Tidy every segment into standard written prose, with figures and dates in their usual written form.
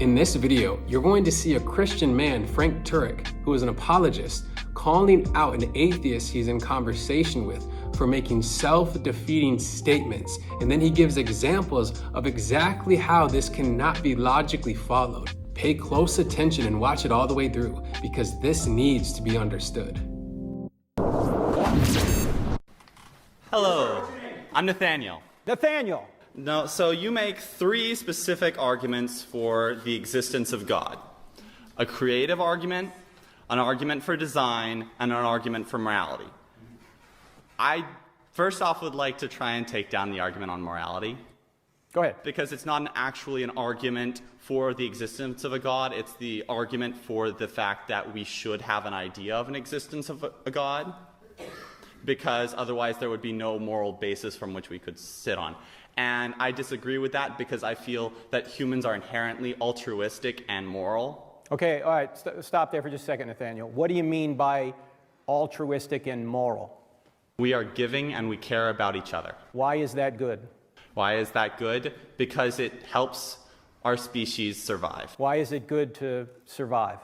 In this video, you're going to see a Christian man, Frank Turek, who is an apologist, calling out an atheist he's in conversation with for making self-defeating statements, and then he gives examples of exactly how this cannot be logically followed. Pay close attention and watch it all the way through, because this needs to be understood. Hello, I'm Nathaniel. Nathaniel. No, so you make three specific arguments for the existence of God. A creative argument, an argument for design, and an argument for morality. I first off would like to try and take down the argument on morality. Go ahead. Because it's not actually an argument for the existence of a God, it's the argument for the fact that we should have an idea of an existence of a God, because otherwise there would be no moral basis from which we could sit on. And I disagree with that because I feel that humans are inherently altruistic and moral. Okay, all right, stop there for just a second, Nathaniel. What do you mean by altruistic and moral? We are giving and we care about each other. Why is that good? Why is that good? Because it helps our species survive. Why is it good to survive?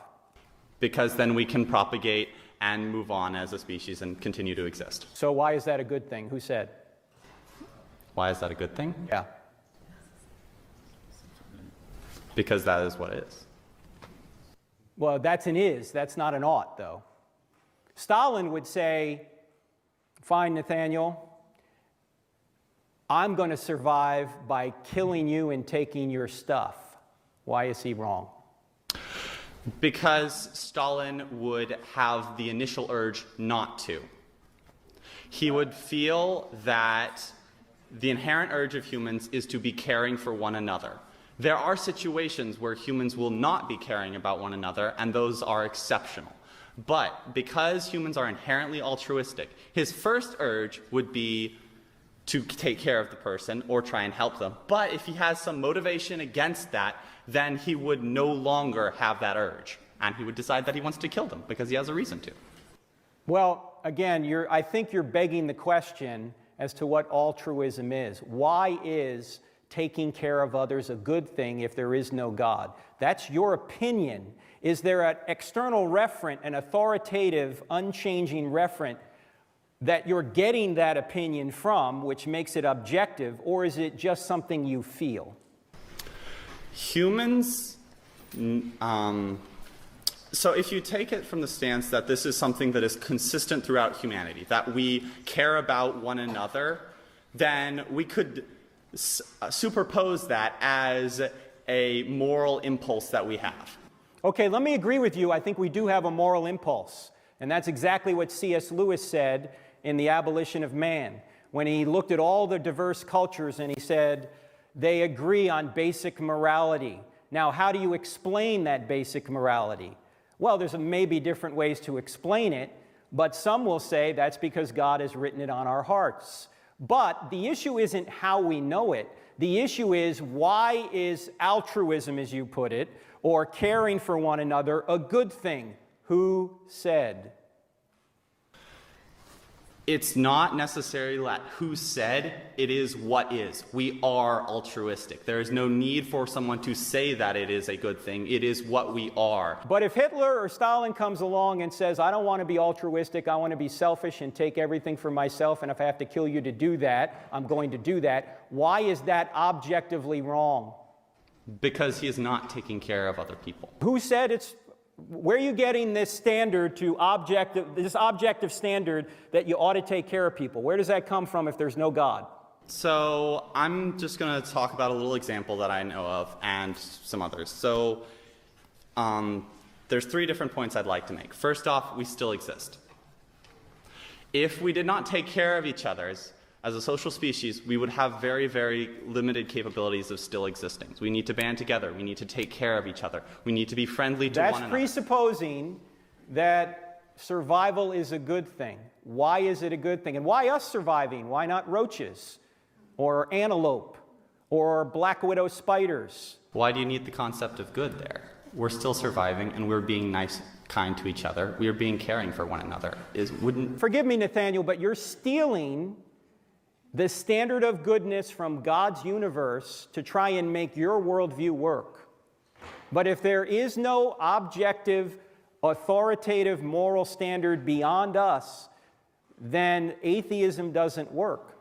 Because then we can propagate and move on as a species and continue to exist. So why is that a good thing? Who said? Why is that a good thing? Yeah. Because that is what it is. Well, that's an is. That's not an ought, though. Stalin would say, fine, Nathaniel, I'm going to survive by killing you and taking your stuff. Why is he wrong? Because Stalin would have the initial urge not to. He would feel that the inherent urge of humans is to be caring for one another. There are situations where humans will not be caring about one another, and those are exceptional. But because humans are inherently altruistic, his first urge would be to take care of the person or try and help them. But if he has some motivation against that, then he would no longer have that urge, and he would decide that he wants to kill them because he has a reason to. Well, again, I think you're begging the question as to what altruism is. Why is taking care of others a good thing if there is no God? That's your opinion. Is there an external referent, an authoritative, unchanging referent that you're getting that opinion from, which makes it objective, or is it just something you feel? Humans, so if you take it from the stance that this is something that is consistent throughout humanity, that we care about one another, then we could superpose that as a moral impulse that we have. Okay, let me agree with you. I think we do have a moral impulse. And that's exactly what C.S. Lewis said in The Abolition of Man, when he looked at all the diverse cultures and he said, they agree on basic morality. Now, how do you explain that basic morality? Well, there's maybe different ways to explain it, but some will say that's because God has written it on our hearts. But the issue isn't how we know it. The issue is, why is altruism, as you put it, or caring for one another, a good thing? Who said? It's not necessarily that who said, it is what is. We are altruistic. There is no need for someone to say that it is a good thing. It is what we are. But if Hitler or Stalin comes along and says, I don't want to be altruistic, I want to be selfish and take everything for myself, and if I have to kill you to do that, I'm going to do that, why is that objectively wrong? Because he is not taking care of other people. Who said it's... Where are you getting this standard to this objective standard that you ought to take care of people? Where does that come from if there's no God? So I'm just going to talk about a little example that I know of and some others. So there's three different points I'd like to make. First off, we still exist. If we did not take care of each other as a social species, we would have very, very limited capabilities of still existing. We need to band together. We need to take care of each other. We need to be friendly to one another. That's presupposing that survival is a good thing. Why is it a good thing? And why us surviving? Why not roaches or antelope or black widow spiders? Why do you need the concept of good there? We're still surviving and we're being nice, kind to each other. We are being caring for one another. Forgive me, Nathaniel, but you're stealing the standard of goodness from God's universe to try and make your worldview work. But if there is no objective, authoritative moral standard beyond us, then atheism doesn't work.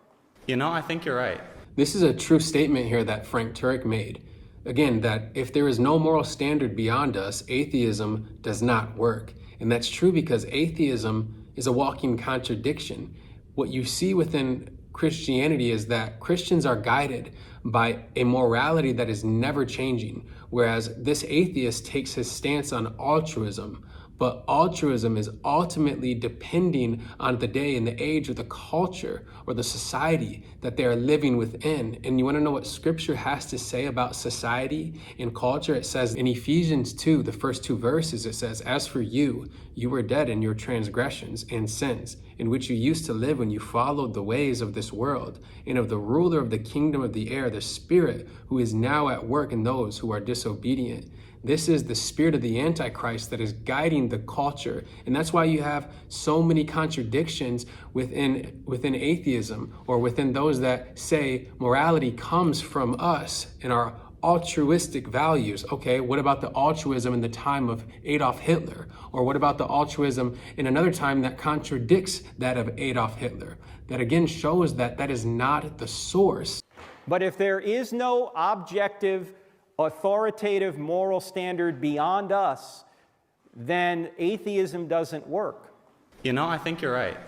You know, I think you're right. This is a true statement here that Frank Turek made. Again, that if there is no moral standard beyond us, atheism does not work. And that's true because atheism is a walking contradiction. What you see within Christianity is that Christians are guided by a morality that is never changing, whereas this atheist takes his stance on altruism. But altruism is ultimately depending on the day and the age of the culture or the society that they are living within. And you want to know what scripture has to say about society and culture? It says in Ephesians 2, the first two verses, it says, "As for you, you were dead in your transgressions and sins, in which you used to live when you followed the ways of this world and of the ruler of the kingdom of the air, the Spirit, who is now at work in those who are disobedient." This is the spirit of the Antichrist that is guiding the culture. And that's why you have so many contradictions within atheism, or within those that say morality comes from us and our altruistic values. Okay, what about the altruism in the time of Adolf Hitler? Or what about the altruism in another time that contradicts that of Adolf Hitler? That again shows that that is not the source. But if there is no objective, authoritative moral standard beyond us, then atheism doesn't work. You know, I think you're right.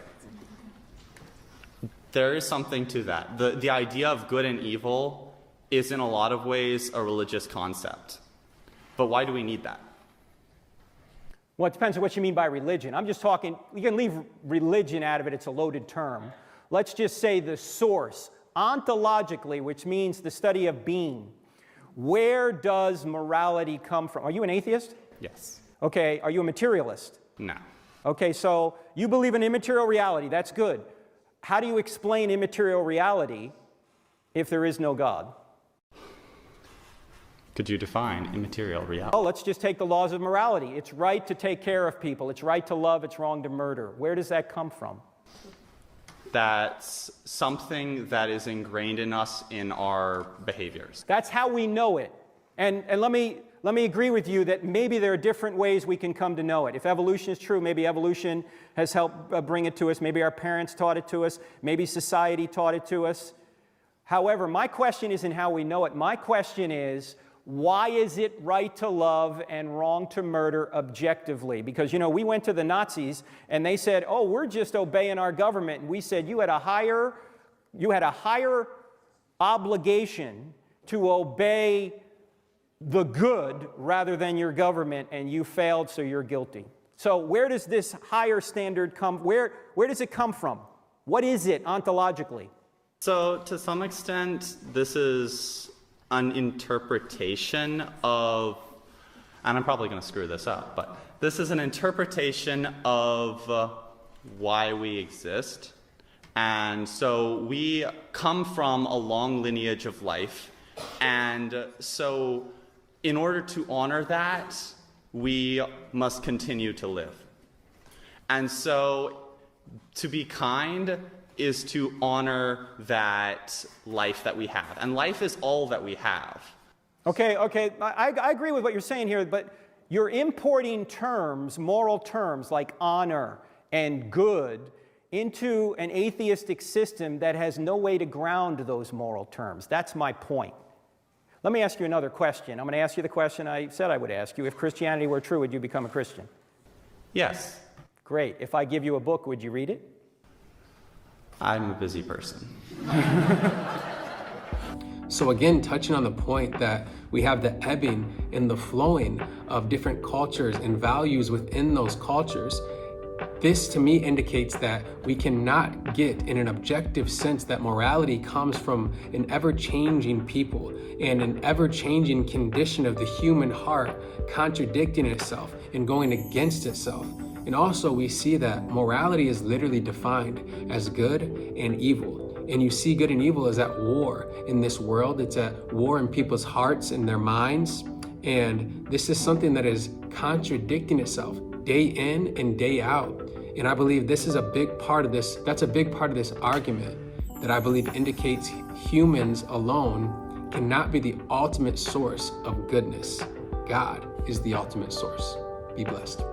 There is something to that. The idea of good and evil is in a lot of ways a religious concept. But why do we need that? Well, it depends on what you mean by religion. I'm just talking, you can leave religion out of it, it's a loaded term. Let's just say the source, ontologically, which means the study of being. Where does morality come from? Are you an atheist? Yes. Okay, are you a materialist? No. Okay, so you believe in immaterial reality, that's good. How do you explain immaterial reality if there is no God? Could you define immaterial reality? Oh, let's just take the laws of morality. It's right to take care of people, it's right to love, it's wrong to murder. Where does that come from? That's something that is ingrained in us in our behaviors. That's how we know it. And let me agree with you that maybe there are different ways we can come to know it. If evolution is true, maybe evolution has helped bring it to us. Maybe our parents taught it to us. Maybe society taught it to us. However, my question isn't how we know it. My question is, why is it right to love and wrong to murder objectively? Because, you know, we went to the Nazis and they said, oh, we're just obeying our government. And we said, you had a higher obligation to obey the good rather than your government, and you failed, so you're guilty. So where does this higher standard come? Where does it come from? What is it ontologically? So to some extent, this is an interpretation of, and I'm probably going to screw this up, but this is an interpretation of why we exist. And so we come from a long lineage of life, and so in order to honor that, we must continue to live. And so to be kind is to honor that life that we have. And life is all that we have. Okay, I agree with what you're saying here, but you're importing terms, moral terms like honor and good, into an atheistic system that has no way to ground those moral terms. That's my point. Let me ask you another question. I'm going to ask you the question I said I would ask you. If Christianity were true, would you become a Christian? Yes. Great. If I give you a book, would you read it? I'm a busy person. So again, touching on the point that we have the ebbing and the flowing of different cultures and values within those cultures, this to me indicates that we cannot get in an objective sense that morality comes from an ever-changing people and an ever-changing condition of the human heart contradicting itself and going against itself. And also we see that morality is literally defined as good and evil. And you see good and evil is at war in this world. It's at war in people's hearts and their minds. And this is something that is contradicting itself day in and day out. And I believe this is a big part of this. That's a big part of this argument that I believe indicates humans alone cannot be the ultimate source of goodness. God is the ultimate source. Be blessed.